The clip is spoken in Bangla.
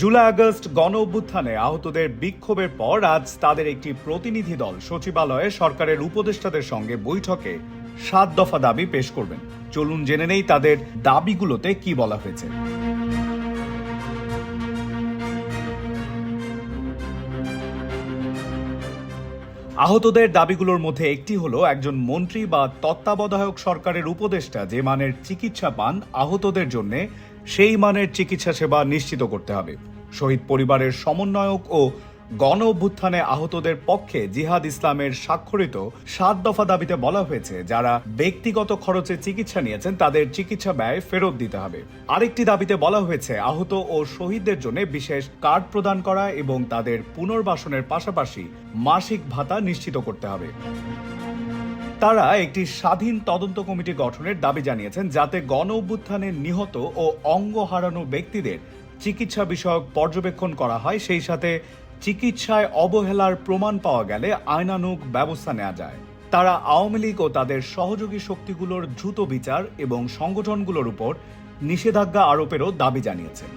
জুলাই আগস্ট গণ অভ্যুত্থানে আহতদের বিক্ষোভের পর আজ তাদের একটি প্রতিনিধি দল সচিবালয়ে সরকারের উপদেষ্টাদের সঙ্গে বৈঠকে ৭ দফা দাবি পেশ করবেন। চলুন জেনে নেই তাদের দাবিগুলোতে কি বলা হয়েছে। আহতদের দাবিগুলোর মধ্যে একটি হলো একজন মন্ত্রী বা তত্ত্বাবধায়ক সরকারের উপদেষ্টা যে মানের চিকিৎসা পান আহতদের জন্য সেই মানের চিকিৎসা সেবা নিশ্চিত করতে হবে। শহীদ পরিবারের সমন্বয়ক ও গণ অভ্যুত্থানে আহতদের পক্ষে জিহাদ ইসলামের স্বাক্ষরিত ৭ দফা দাবিতে বলা হয়েছে যারা ব্যক্তিগত খরচে চিকিৎসা নিয়েছেন তাদের চিকিৎসা ব্যয় ফেরত দিতে হবে। আরেকটি দাবিতে বলা হয়েছে আহত ও শহীদদের জন্য বিশেষ কার্ড প্রদান করা এবং তাদের পুনর্বাসনের পাশাপাশি মাসিক ভাতা নিশ্চিত করতে হবে। তারা একটি স্বাধীন তদন্ত কমিটি গঠনের দাবি জানিয়েছেন যাতে গণ অভ্যুত্থানে নিহত ও অঙ্গ হারানো ব্যক্তিদের চিকিৎসা বিষয়ক পর্যবেক্ষণ করা হয়, সেই সাথে চিকিৎসায় অবহেলার প্রমাণ পাওয়া গেলে আইনানুগ ব্যবস্থা নেওয়া যায়। তারা আওয়ামী লীগ ও তাদের সহযোগী শক্তিগুলোর দ্রুত বিচার এবং সংগঠনগুলোর উপর নিষেধাজ্ঞা আরোপেরও দাবি জানিয়েছেন।